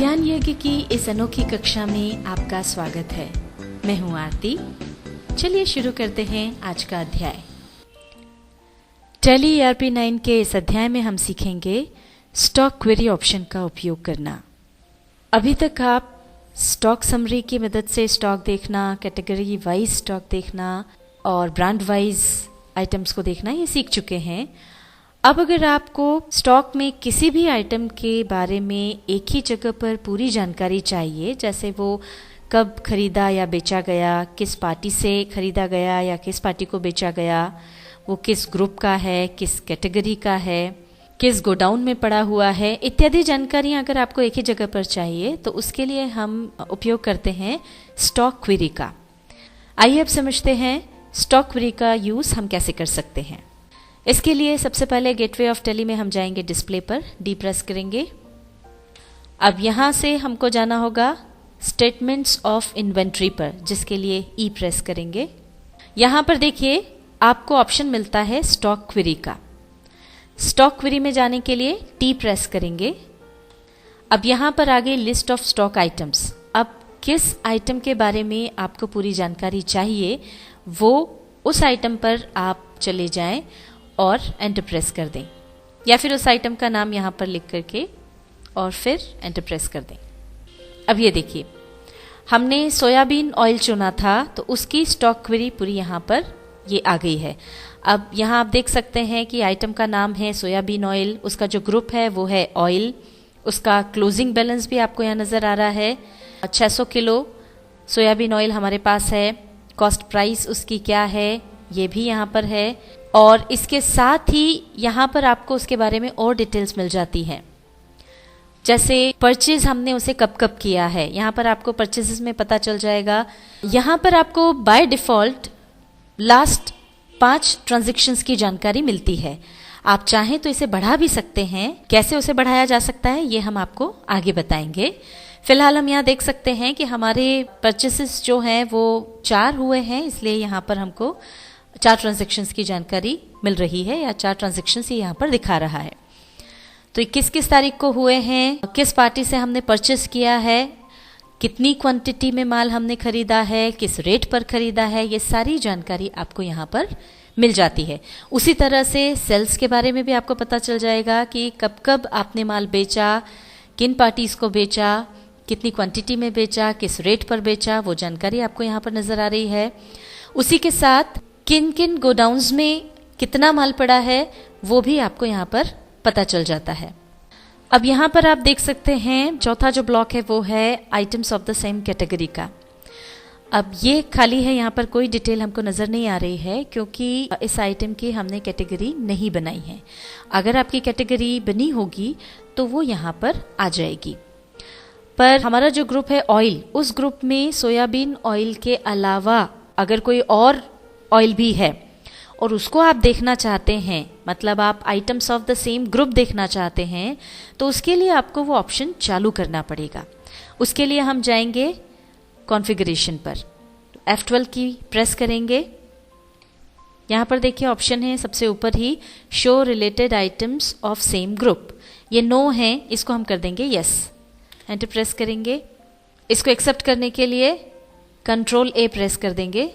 ज्ञान यज्ञ की इस अनोखी कक्षा में आपका स्वागत है। मैं हूं आरती। चलिए शुरू करते हैं आज का अध्याय। टैली ERP9 के इस अध्याय में हम सीखेंगे स्टॉक क्वेरी ऑप्शन का उपयोग करना। अभी तक आप स्टॉक समरी की मदद से स्टॉक देखना, कैटेगरी वाइज स्टॉक देखना और ब्रांड वाइज आइटम्स को देखना ये सीख चुके हैं। अब अगर आपको स्टॉक में किसी भी आइटम के बारे में एक ही जगह पर पूरी जानकारी चाहिए, जैसे वो कब खरीदा या बेचा गया, किस पार्टी से खरीदा गया या किस पार्टी को बेचा गया, वो किस ग्रुप का है, किस कैटेगरी का है, किस गोडाउन में पड़ा हुआ है, इत्यादि जानकारियां अगर आपको एक ही जगह पर चाहिए तो उसके लिए हम उपयोग करते हैं स्टॉक क्वेरी का। आइए अब समझते हैं स्टॉक क्वेरी का यूज़ हम कैसे कर सकते हैं। इसके लिए सबसे पहले गेटवे ऑफ टैली में हम जाएंगे, डिस्प्ले पर डी प्रेस करेंगे। अब यहाँ से हमको जाना होगा स्टेटमेंट्स ऑफ इन्वेंट्री पर, जिसके लिए ई प्रेस करेंगे। यहाँ पर देखिए आपको ऑप्शन मिलता है स्टॉक क्वेरी का। स्टॉक क्वेरी में जाने के लिए टी प्रेस करेंगे। अब यहाँ पर आगे लिस्ट ऑफ स्टॉक आइटम्स। अब किस आइटम के बारे में आपको पूरी जानकारी चाहिए वो उस आइटम पर आप चले जाएं और एंटर प्रेस कर दें, या फिर उस आइटम का नाम यहाँ पर लिख करके और फिर एंटर प्रेस कर दें। अब ये देखिए हमने सोयाबीन ऑयल चुना था तो उसकी स्टॉक क्वेरी पूरी यहाँ पर ये आ गई है। अब यहाँ आप देख सकते हैं कि आइटम का नाम है सोयाबीन ऑयल, उसका जो ग्रुप है वो है ऑयल, उसका क्लोजिंग बैलेंस भी आपको यहाँ नज़र आ रहा है। 600 किलो सोयाबीन ऑयल हमारे पास है। कॉस्ट प्राइस उसकी क्या है ये भी यहाँ पर है, और इसके साथ ही यहाँ पर आपको उसके बारे में और डिटेल्स मिल जाती हैं, जैसे परचेज हमने उसे कब कब किया है, यहाँ पर आपको परचेजेस में पता चल जाएगा। यहाँ पर आपको बाय डिफ़ॉल्ट लास्ट 5 ट्रांजैक्शंस की जानकारी मिलती है। आप चाहें तो इसे बढ़ा भी सकते हैं। कैसे उसे बढ़ाया जा सकता है ये हम आपको आगे बताएंगे। फिलहाल हम यहाँ देख सकते हैं कि हमारे परचेसेस जो हैं वो 4 हुए हैं, इसलिए यहाँ पर हमको 4 ट्रांजैक्शंस की जानकारी मिल रही है, या 4 ट्रांजैक्शंस ही यहाँ पर दिखा रहा है। तो किस तारीख को हुए हैं, किस पार्टी से हमने परचेस किया है, कितनी क्वांटिटी में माल हमने खरीदा है, किस रेट पर खरीदा है, ये सारी जानकारी आपको यहाँ पर मिल जाती है। उसी तरह से सेल्स के बारे में भी आपको पता चल जाएगा कि कब कब आपने माल बेचा, किन पार्टीज को बेचा, कितनी क्वांटिटी में बेचा, किस रेट पर बेचा, वो जानकारी आपको यहाँ पर नजर आ रही है। उसी के साथ किन किन गोडाउन्स में कितना माल पड़ा है वो भी आपको यहाँ पर पता चल जाता है। अब यहाँ पर आप देख सकते हैं चौथा जो ब्लॉक है वो है items of the same category का। अब ये खाली है, यहाँ पर कोई डिटेल हमको नज़र नहीं आ रही है क्योंकि इस आइटम की हमने कैटेगरी नहीं बनाई है। अगर आपकी कैटेगरी बनी होगी तो वो यहाँ पर आ जाएगी। पर हमारा जो ग्रुप है ऑयल, उस ग्रुप में सोयाबीन ऑयल के अलावा अगर कोई और ऑयल भी है और उसको आप देखना चाहते हैं, मतलब आप items of the same group देखना चाहते हैं, तो उसके लिए आपको वो ऑप्शन चालू करना पड़ेगा। उसके लिए हम जाएंगे कॉन्फ़िगरेशन पर, F12 की प्रेस करेंगे। यहाँ पर देखिए ऑप्शन है सबसे ऊपर ही show related items of same group. ये नो है, इसको हम कर देंगे यस। एंटर प्रेस करेंगे। इसको एक्सेप्ट करने के लिए कंट्रोल A प्रेस कर देंगे।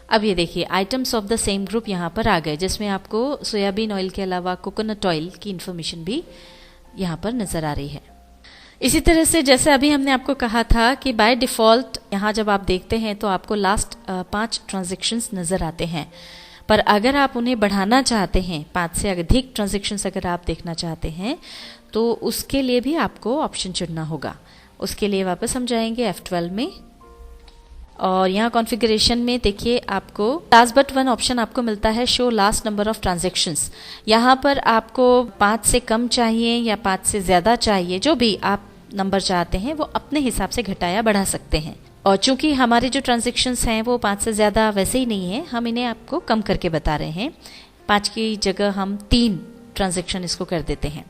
अब ये देखिए items of the same group यहाँ पर आ गए, जिसमें आपको सोयाबीन ऑयल के अलावा कोकोनट ऑयल की इन्फॉर्मेशन भी यहाँ पर नज़र आ रही है। इसी तरह से जैसे अभी हमने आपको कहा था कि बाय डिफ़ॉल्ट यहाँ जब आप देखते हैं तो आपको लास्ट 5 ट्रांजैक्शंस नज़र आते हैं, पर अगर आप उन्हें बढ़ाना चाहते हैं, 5 से अधिक ट्रांजैक्शंस अगर आप देखना चाहते हैं तो उसके लिए भी आपको ऑप्शन चुनना होगा। उसके लिए वापस हम जाएंगे F12 में, और यहाँ कॉन्फ़िगरेशन में देखिए आपको लास्ट बट 1 ऑप्शन आपको मिलता है show last number of transactions. यहाँ पर आपको 5 से कम चाहिए या 5 से ज़्यादा चाहिए, जो भी आप नंबर चाहते हैं वो अपने हिसाब से घटाया बढ़ा सकते हैं। और चूंकि हमारे जो ट्रांजैक्शंस हैं वो 5 से ज़्यादा वैसे ही नहीं है, हम इन्हें आपको कम करके बता रहे हैं। 5 की जगह हम 3 ट्रांजैक्शन इसको कर देते हैं।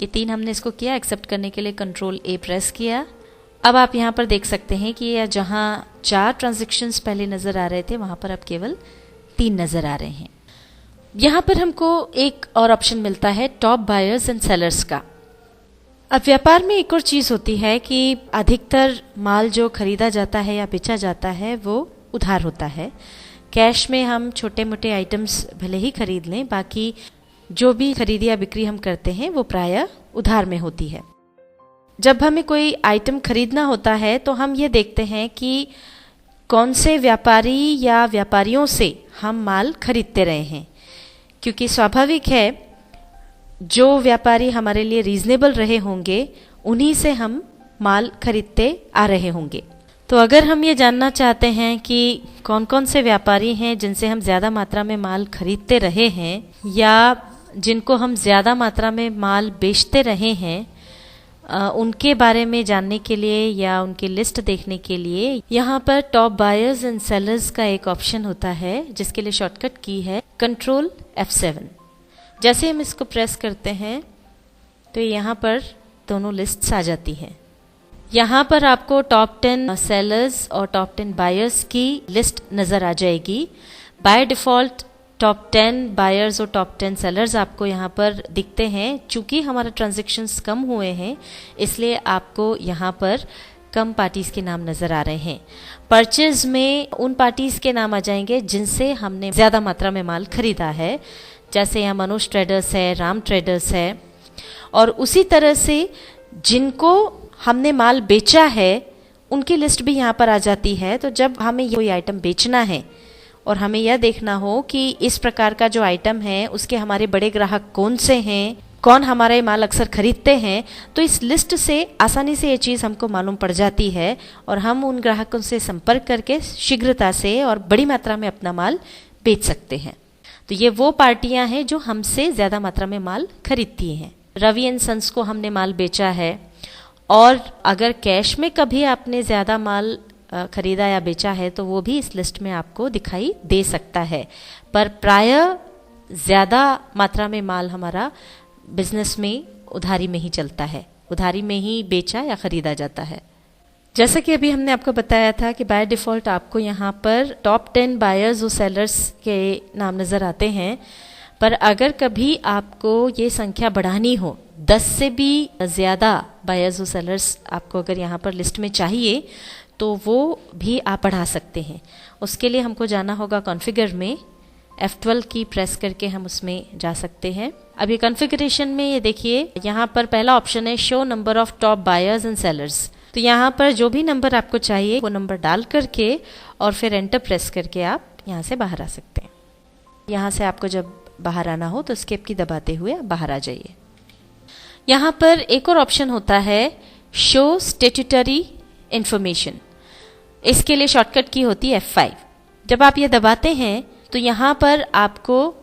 ये 3 हमने इसको किया। एक्सेप्ट करने के लिए कंट्रोल A प्रेस किया। अब आप यहाँ पर देख सकते हैं कि यह जहाँ 4 ट्रांजैक्शंस पहले नज़र आ रहे थे वहाँ पर अब केवल 3 नज़र आ रहे हैं। यहाँ पर हमको एक और ऑप्शन मिलता है टॉप बायर्स एंड सेलर्स का। अब व्यापार में एक और चीज़ होती है कि अधिकतर माल जो खरीदा जाता है या बेचा जाता है वो उधार होता है। कैश में हम छोटे मोटे आइटम्स भले ही खरीद लें, बाकी जो भी खरीदी या बिक्री हम करते हैं वो प्रायः उधार में होती है। जब हमें कोई आइटम खरीदना होता है तो हम ये देखते हैं कि कौन से व्यापारी या व्यापारियों से हम माल खरीदते रहे हैं, क्योंकि स्वाभाविक है जो व्यापारी हमारे लिए रीजनेबल रहे होंगे उन्हीं से हम माल खरीदते आ रहे होंगे। तो अगर हम ये जानना चाहते हैं कि कौन कौन से व्यापारी हैं जिनसे हम ज़्यादा मात्रा में माल खरीदते रहे हैं या जिनको हम ज़्यादा मात्रा में माल बेचते रहे हैं, उनके बारे में जानने के लिए या उनकी लिस्ट देखने के लिए यहाँ पर टॉप बायर्स एंड सेलर्स का एक ऑप्शन होता है जिसके लिए शॉर्टकट की है कंट्रोल F7। जैसे हम इसको प्रेस करते हैं तो यहाँ पर दोनों लिस्ट्स आ जाती हैं। यहाँ पर आपको टॉप 10 सेलर्स और टॉप 10 बायर्स की लिस्ट नज़र आ जाएगी। बाय डिफ़ॉल्ट टॉप 10 बायर्स और टॉप 10 सेलर्स आपको यहाँ पर दिखते हैं। चूँकि हमारा ट्रांजैक्शंस कम हुए हैं इसलिए आपको यहाँ पर कम पार्टीज़ के नाम नज़र आ रहे हैं। परचेज में उन पार्टीज़ के नाम आ जाएंगे जिनसे हमने ज़्यादा मात्रा में माल खरीदा है, जैसे यहाँ मनोज ट्रेडर्स है, राम ट्रेडर्स है। और उसी तरह से जिनको हमने माल बेचा है उनकी लिस्ट भी यहाँ पर आ जाती है। तो जब हमें कोई आइटम बेचना है और हमें यह देखना हो कि इस प्रकार का जो आइटम है उसके हमारे बड़े ग्राहक कौन से हैं, कौन हमारा ये माल अक्सर खरीदते हैं, तो इस लिस्ट से आसानी से ये चीज़ हमको मालूम पड़ जाती है और हम उन ग्राहकों से संपर्क करके शीघ्रता से और बड़ी मात्रा में अपना माल बेच सकते हैं। तो ये वो पार्टियां हैं जो हमसे ज़्यादा मात्रा में माल खरीदती हैं। रवि एंड सन्स को हमने माल बेचा है और अगर कैश में कभी आपने ज़्यादा माल खरीदा या बेचा है तो वो भी इस लिस्ट में आपको दिखाई दे सकता है। पर प्रायः ज़्यादा मात्रा में माल हमारा बिजनेस में उधारी में ही चलता है, उधारी में ही बेचा या खरीदा जाता है। जैसा कि अभी हमने आपको बताया था कि बाय डिफ़ॉल्ट आपको यहाँ पर टॉप 10 बायर्स और सेलर्स के नाम नज़र आते हैं, पर अगर कभी आपको ये संख्या बढ़ानी हो, 10 से भी ज़्यादा बायर्स और सेलर्स आपको अगर यहाँ पर लिस्ट में चाहिए तो वो भी आप बढ़ा सकते हैं। उसके लिए हमको जाना होगा कॉन्फ़िगर में, F12 की प्रेस करके हम उसमें जा सकते हैं। अभी कॉन्फ़िगरेशन में ये देखिए यहाँ पर पहला ऑप्शन है show number of top buyers and sellers. तो यहाँ पर जो भी नंबर आपको चाहिए वो नंबर डाल करके और फिर एंटर प्रेस करके आप यहाँ से बाहर आ सकते हैं। यहाँ से आपको जब बाहर आना हो तो एस्केप की दबाते हुए आप बाहर आ जाइए। यहाँ पर एक और ऑप्शन होता है शो स्टेट्यूटरी इंफॉर्मेशन। इसके लिए शॉर्टकट की होती है F5। जब आप ये दबाते हैं तो यहाँ पर आपको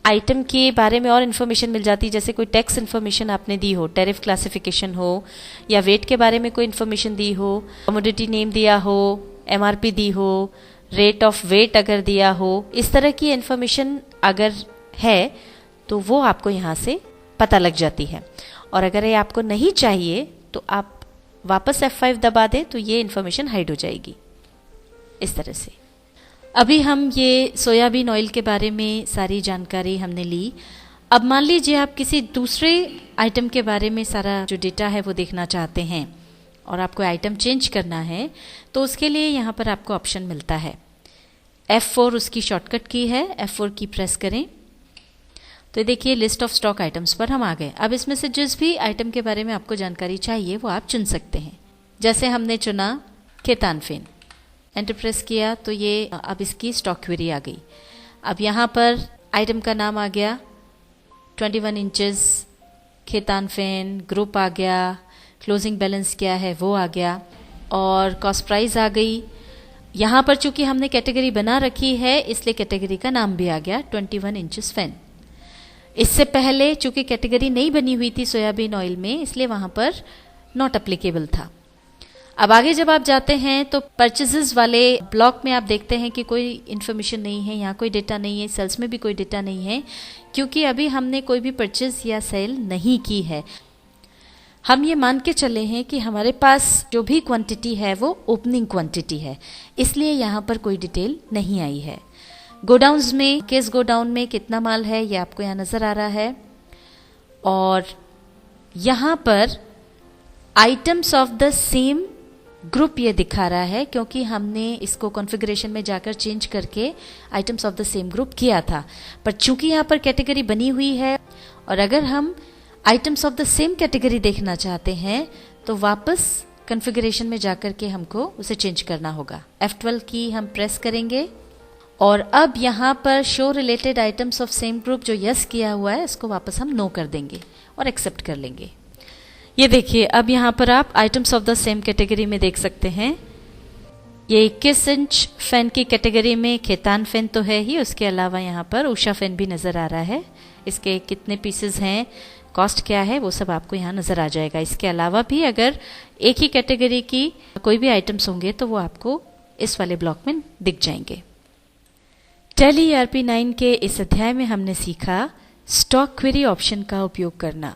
आइटम के बारे में और इन्फॉर्मेशन मिल जाती है, जैसे कोई टैक्स इन्फॉर्मेशन आपने दी हो, टैरिफ क्लासिफिकेशन हो या वेट के बारे में कोई इन्फॉर्मेशन दी हो, कमोडिटी नेम दिया हो, MRP दी हो, रेट ऑफ वेट अगर दिया हो, इस तरह की इन्फॉर्मेशन अगर है तो वो आपको यहाँ से पता लग जाती है। और अगर ये आपको नहीं चाहिए तो आप वापस F5 दबा दें तो ये इन्फॉर्मेशन हाइड हो जाएगी। इस तरह से अभी हम ये सोयाबीन ऑयल के बारे में सारी जानकारी हमने ली। अब मान लीजिए आप किसी दूसरे आइटम के बारे में सारा जो डेटा है वो देखना चाहते हैं और आपको आइटम चेंज करना है, तो उसके लिए यहाँ पर आपको ऑप्शन मिलता है F4 उसकी शॉर्टकट की है, F4 की प्रेस करें तो देखिए लिस्ट ऑफ स्टॉक आइटम्स पर हम आ गए। अब इसमें से जिस भी आइटम के बारे में आपको जानकारी चाहिए वो आप चुन सकते हैं। जैसे हमने चुना केतानफेन, एंटर प्रेस किया तो ये अब इसकी स्टॉक क्वेरी आ गई। अब यहाँ पर आइटम का नाम आ गया, 21 इंचेस केतानफेन, ग्रुप आ गया, क्लोजिंग बैलेंस क्या है वो आ गया और कॉस्ट प्राइस आ गई। यहाँ पर चूंकि हमने कैटेगरी बना रखी है इसलिए कैटेगरी का नाम भी आ गया 21 इंचेस फैन। इससे पहले चूंकि कैटेगरी नहीं बनी हुई थी सोयाबीन ऑयल में इसलिए वहाँ पर नॉट अप्लीकेबल था। अब आगे जब आप जाते हैं तो परचेजेस वाले ब्लॉक में आप देखते हैं कि कोई इन्फॉर्मेशन नहीं है, यहाँ कोई डेटा नहीं है, सेल्स में भी कोई डेटा नहीं है क्योंकि अभी हमने कोई भी परचेज या सेल नहीं की है। हम ये मान के चले हैं कि हमारे पास जो भी क्वांटिटी है वो ओपनिंग क्वांटिटी है, इसलिए यहाँ पर कोई डिटेल नहीं आई है। गोडाउन्स में, किस गोडाउन में कितना माल है ये आपको यहाँ नज़र आ रहा है और यहाँ पर items of the same group ये दिखा रहा है, क्योंकि हमने इसको कॉन्फ़िगरेशन में जाकर चेंज करके items of the same group किया था। पर चूंकि यहाँ पर कैटेगरी बनी हुई है और अगर हम items of the same category देखना चाहते हैं तो वापस कॉन्फ़िगरेशन में जाकर के हमको उसे चेंज करना होगा। F12 की हम प्रेस करेंगे और अब यहाँ पर show related items of same group जो यस किया हुआ है इसको वापस हम नो कर देंगे और एक्सेप्ट कर लेंगे। ये देखिए, अब यहाँ पर आप items of the same category में देख सकते हैं। ये 21 इंच फैन की कैटेगरी में खेतान फैन तो है ही, उसके अलावा यहाँ पर उषा फैन भी नज़र आ रहा है। इसके कितने पीसेस हैं, कॉस्ट क्या है, वो सब आपको यहाँ नज़र आ जाएगा। इसके अलावा भी अगर एक ही कैटेगरी की कोई भी आइटम्स होंगे तो वो आपको इस वाले ब्लॉक में दिख जाएंगे। टैली ERP 9 के इस अध्याय में हमने सीखा स्टॉक क्वेरी ऑप्शन का उपयोग करना।